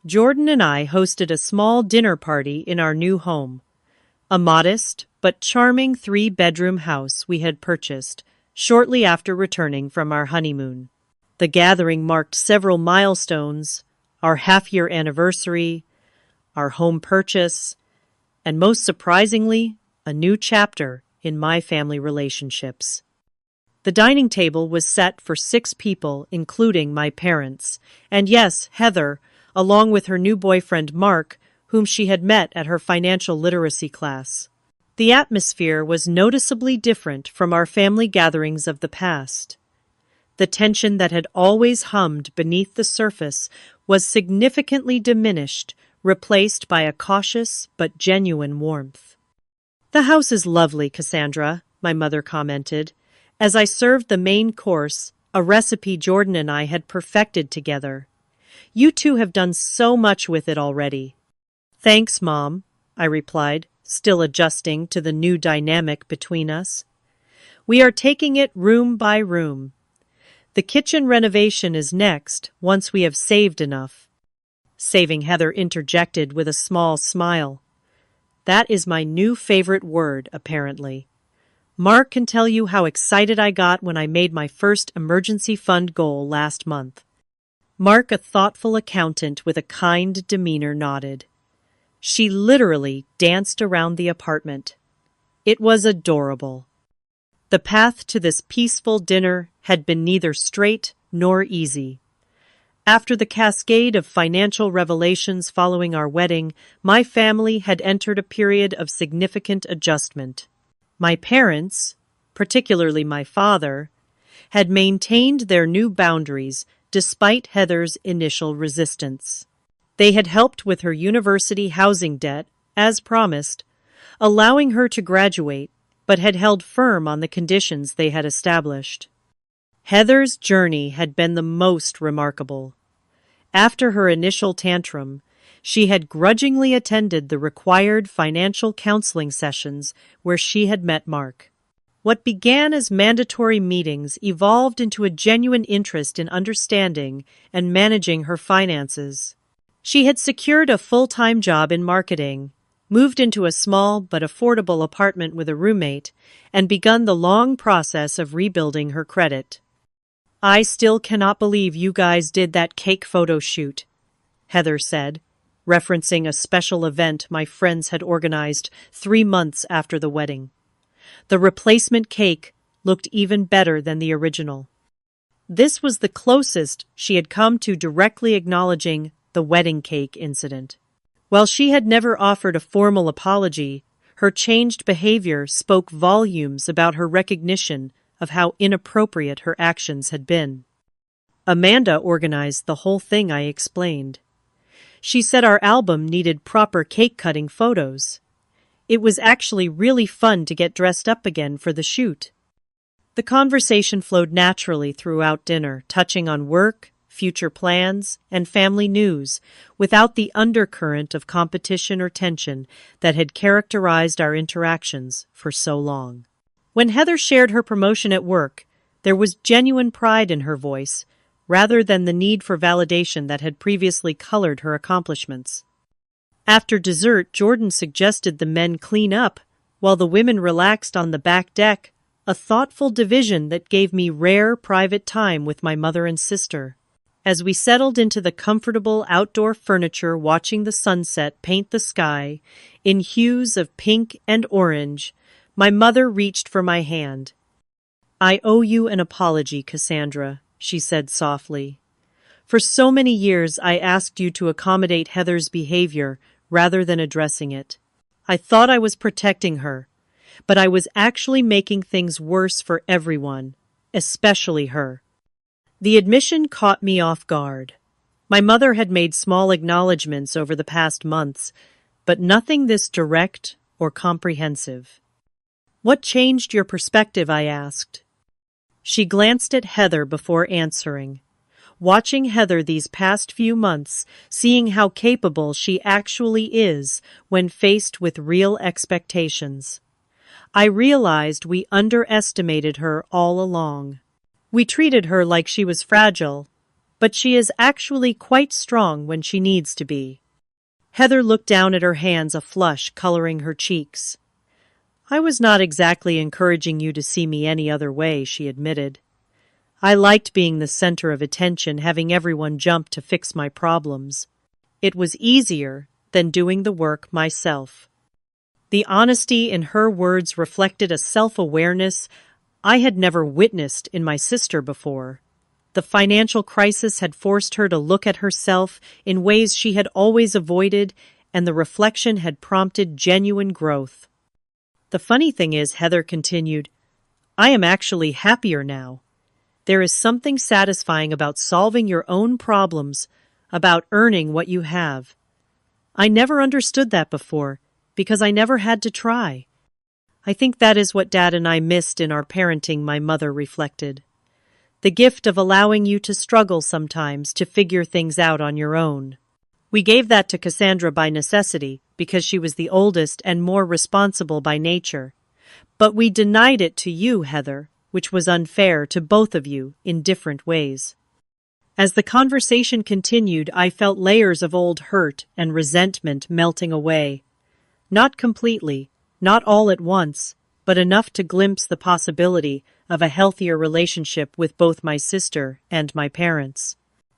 [SPEAKER 1] Jordan and I hosted a small dinner party in our new home, a modest but charming 3-bedroom house we had purchased shortly after returning from our honeymoon. The gathering marked several milestones: our half-year anniversary, our home purchase, and most surprisingly, a new chapter in my family relationships. The dining table was set for 6 people, including my parents, and yes, Heather, along with her new boyfriend Mark, whom she had met at her financial literacy class. The atmosphere was noticeably different from our family gatherings of the past. The tension that had always hummed beneath the surface was significantly diminished, replaced by a cautious but genuine warmth. "The house is lovely, Cassandra," my mother commented, as I served the main course, a recipe Jordan and I had perfected together. "You two have done so much with it already." "Thanks, Mom," I replied, still adjusting to the new dynamic between us. "We are taking it room by room. The kitchen renovation is next, once we have saved enough." Saving, Heather interjected with a small smile. "That is my new favorite word, apparently. Mark can tell you how excited I got when I made my first emergency fund goal last month." Mark, a thoughtful accountant with a kind demeanor, nodded. She literally danced around the apartment. It was adorable. The path to this peaceful dinner had been neither straight nor easy. After the cascade of financial revelations following our wedding, my family had entered a period of significant adjustment. My parents, particularly my father, had maintained their new boundaries despite Heather's initial resistance. They had helped with her university housing debt, as promised, allowing her to graduate, but had held firm on the conditions they had established. Heather's journey had been the most remarkable. After her initial tantrum, she had grudgingly attended the required financial counseling sessions where she had met Mark. What began as mandatory meetings evolved into a genuine interest in understanding and managing her finances. She had secured a full-time job in marketing, moved into a small but affordable apartment with a roommate, and begun the long process of rebuilding her credit. "I still cannot believe you guys did that cake photo shoot," Heather said, referencing a special event my friends had organized 3 months after the wedding. The replacement cake looked even better than the original. This was the closest she had come to directly acknowledging the wedding cake incident. While she had never offered a formal apology, her changed behavior spoke volumes about her recognition of how inappropriate her actions had been. "Amanda organized the whole thing," I explained. "She said our album needed proper cake-cutting photos. It was actually really fun to get dressed up again for the shoot." The conversation flowed naturally throughout dinner, touching on work, future plans, and family news, without the undercurrent of competition or tension that had characterized our interactions for so long. When Heather shared her promotion at work, there was genuine pride in her voice, rather than the need for validation that had previously colored her accomplishments. After dessert, Jordan suggested the men clean up, while the women relaxed on the back deck, a thoughtful division that gave me rare private time with my mother and sister. As we settled into the comfortable outdoor furniture watching the sunset paint the sky in hues of pink and orange, my mother reached for my hand. "I owe you an apology, Cassandra," she said softly. "For so many years I asked you to accommodate Heather's behavior rather than addressing it. I thought I was protecting her, but I was actually making things worse for everyone, especially her." The admission caught me off guard. My mother had made small acknowledgments over the past months, but nothing this direct or comprehensive. "What changed your perspective?" I asked. She glanced at Heather before answering. Watching Heather these past few months, seeing how capable she actually is when faced with real expectations. I realized we underestimated her all along. We treated her like she was fragile, but she is actually quite strong when she needs to be. Heather looked down at her hands, a flush coloring her cheeks. I was not exactly encouraging you to see me any other way, she admitted. I liked being the center of attention, having everyone jump to fix my problems. It was easier than doing the work myself. The honesty in her words reflected a self-awareness I had never witnessed in my sister before. The financial crisis had forced her to look at herself in ways she had always avoided, and the reflection had prompted genuine growth. The funny thing is, Heather continued, I am actually happier now. There is something satisfying about solving your own problems, about earning what you have. I never understood that before, because I never had to try. I think that is what Dad and I missed in our parenting, my mother reflected. The gift of allowing you to struggle sometimes to figure things out on your own. We gave that to Cassandra by necessity, because she was the oldest and more responsible by nature. But we denied it to you, Heather, which was unfair to both of you in different ways. As the conversation continued, I felt layers of old hurt and resentment melting away. Not completely, not all at once, but enough to glimpse the possibility of a healthier relationship with both my sister and my parents.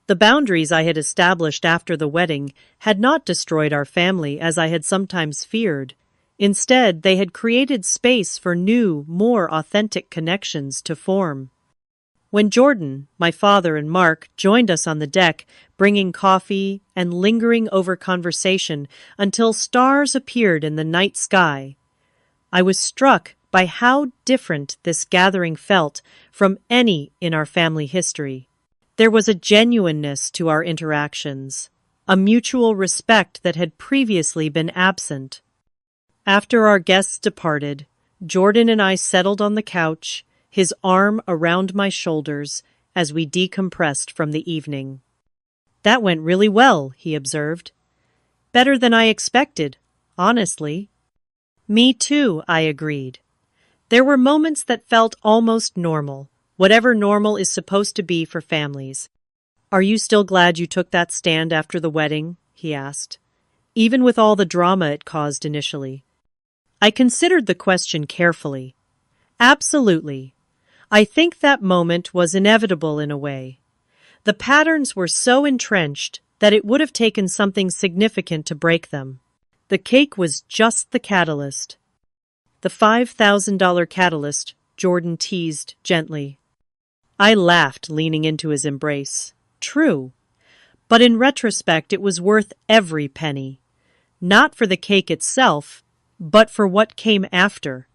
[SPEAKER 1] The boundaries I had established after the wedding had not destroyed our family as I had sometimes feared. Instead, they had created space for new, more authentic connections to form. When Jordan, my father, and Mark joined us on the deck, bringing coffee and lingering over conversation until stars appeared in the night sky, I was struck by how different this gathering felt from any in our family history. There was a genuineness to our interactions, a mutual respect that had previously been absent. After our guests departed, Jordan and I settled on the couch, his arm around my shoulders as we decompressed from the evening. That went really well, he observed. Better than I expected, honestly. Me too, I agreed. There were moments that felt almost normal, whatever normal is supposed to be for families. Are you still glad you took that stand after the wedding? He asked, even with all the drama it caused initially. I considered the question carefully. Absolutely. I think that moment was inevitable in a way. The patterns were so entrenched that it would have taken something significant to break them. The cake was just the catalyst. The $5,000 catalyst, Jordan teased gently. I laughed, leaning into his embrace. True. But in retrospect, it was worth every penny. Not for the cake itself, but for what came after.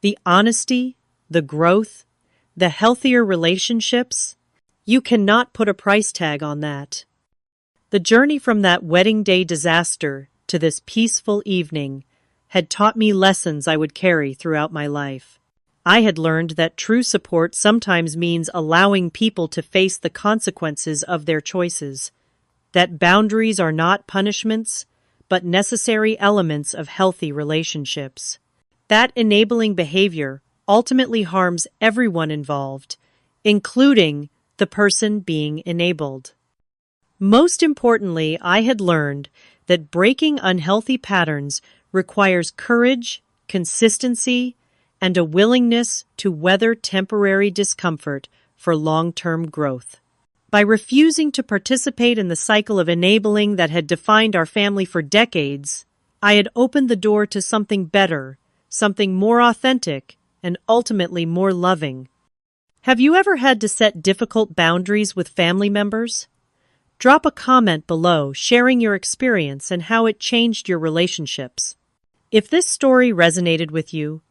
[SPEAKER 1] The honesty, the growth, the healthier relationships. You cannot put a price tag on that. The journey from that wedding day disaster to this peaceful evening had taught me lessons I would carry throughout my life. I had learned that true support sometimes means allowing people to face the consequences of their choices, that boundaries are not punishments, but necessary elements of healthy relationships. That enabling behavior ultimately harms everyone involved, including the person being enabled. Most importantly, I had learned that breaking unhealthy patterns requires courage, consistency, and a willingness to weather temporary discomfort for long-term growth. By refusing to participate in the cycle of enabling that had defined our family for decades, I had opened the door to something better, something more authentic, and ultimately more loving. Have you ever had to set difficult boundaries with family members? Drop a comment below sharing your experience and how it changed your relationships. If this story resonated with you,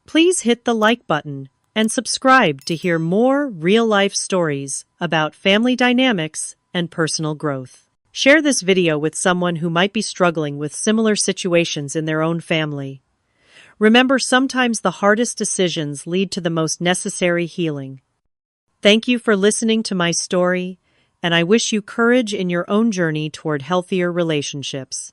[SPEAKER 1] please hit the like button and subscribe to hear more real-life stories about family dynamics and personal growth. Share this video with someone who might be struggling with similar situations in their own family. Remember, sometimes the hardest decisions lead to the most necessary healing. Thank you for listening to my story, and I wish you courage in your own journey toward healthier relationships.